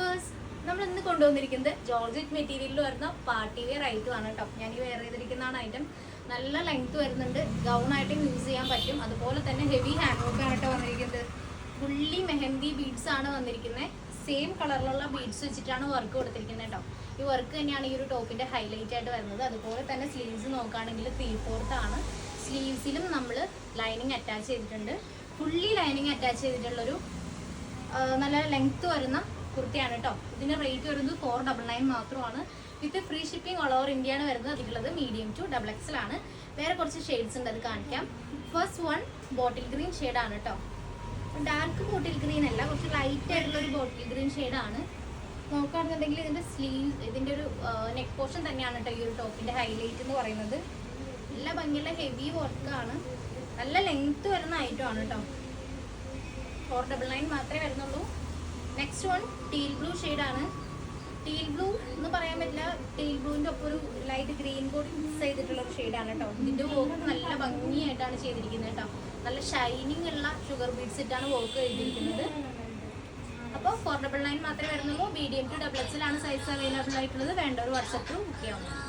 Viewers, നമ്മൾ ഇന്ന് കൊണ്ടുവന്നിരിക്കുന്നത് ജോർജറ്റ് മെറ്റീരിയലിൽ വരുന്ന പാർട്ടി വെയർ ഐറ്റം ആണ് കേട്ടോ. ഞാൻ ഈ വെയർ ചെയ്തിരിക്കുന്നതാണ് ഐറ്റം. നല്ല ലെങ്ത് വരുന്നുണ്ട്, ഗൗൺ ആയിട്ടും യൂസ് ചെയ്യാൻ പറ്റും. അതുപോലെ തന്നെ ഹെവി ഹാൻഡ് വർക്ക് ആണ് കേട്ടോ വന്നിരിക്കുന്നത്. ഫുള്ളി മെഹന്തി ബീഡ്സ് ആണ് വന്നിരിക്കുന്നത്. സെയിം കളറിലുള്ള ബീഡ്സ് വെച്ചിട്ടാണ് വർക്ക് കൊടുത്തിരിക്കുന്നത് കേട്ടോ. ഈ വർക്ക് തന്നെയാണ് ഈ ഒരു ടോപ്പിന്റെ ഹൈലൈറ്റ് ആയിട്ട് വരുന്നത്. അതുപോലെ തന്നെ സ്ലീവ്സ് നോക്കുകയാണെങ്കിൽ 3/4 ആണ്. സ്ലീവ്സിലും നമ്മൾ ലൈനിങ് അറ്റാച്ച് ചെയ്തിട്ടുണ്ട്. ഫുള്ളി ലൈനിങ് അറ്റാച്ച് ചെയ്തിട്ടുള്ളൊരു നല്ല ലെങ്ത് വരുന്ന കുർത്തിയാണ് കേട്ടോ. ഇതിന്റെ റേറ്റ് വരുന്നത് 499 മാത്രമാണ്. വിത്ത് free shipping all over India ആണ് വരുന്നത്. അതിലുള്ളത് മീഡിയം ടു XXL ആണ്. വേറെ കുറച്ച് ഷെയ്ഡ്സ് ഉണ്ട്, അത് കാണിക്കാം. ഫസ്റ്റ് വൺ ബോട്ടിൽ ഗ്രീൻ ഷെയ്ഡാണ് കേട്ടോ. ഡാർക്ക് ബോട്ടിൽ ഗ്രീൻ അല്ല, കുറച്ച് ലൈറ്റ് ആയിട്ടുള്ള ഒരു ബോട്ടിൽ ഗ്രീൻ ഷെയ്ഡാണ്. നോക്കുകയാണെന്നുണ്ടെങ്കിൽ ഇതിന്റെ സ്ലീവ്, ഇതിന്റെ ഒരു നെക്ക് പോർഷൻ തന്നെയാണ് കേട്ടോ ഈ ഒരു ടോപ്പിന്റെ ഹൈലൈറ്റ് എന്ന് പറയുന്നത്. നല്ല ഭംഗിയുള്ള ഹെവി വർക്കാണ്, നല്ല ലെങ്ത് വരുന്ന ഐറ്റം ആണ് കേട്ടോ. 499 മാത്രമേ വരുന്നുള്ളൂ. നെക്സ്റ്റ് വൺ ടീൽ ബ്ലൂ ഷെയ്ഡാണ്. ടീൽ ബ്ലൂ എന്ന് പറയാൻ പറ്റില്ല, ടീൽ ബ്ലൂവിൻ്റെ ഒപ്പം ഒരു ലൈറ്റ് ഗ്രീൻ കൂടി മിക്സ് ചെയ്തിട്ടുള്ള ഒരു ഷെയ്ഡാണ് കേട്ടോ. ഇതിൻ്റെ വർക്ക് നല്ല ഭംഗിയായിട്ടാണ് ചെയ്തിരിക്കുന്നത് കേട്ടോ. നല്ല ഷൈനിങ് ഉള്ള ഷുഗർ ബീഡ്സ് ഇട്ടാണ് വർക്ക് ചെയ്തിരിക്കുന്നത്. അപ്പോൾ 499 മാത്രമേ വരുന്നുള്ളൂ. മീഡിയം ടു XXL ആണ് സൈസ് അവൈലബിൾ ആയിട്ടുള്ളത്. വേണ്ട ഒരു വാട്സപ്പ് ബുക്ക് ചെയ്യാവുന്നതാണ്.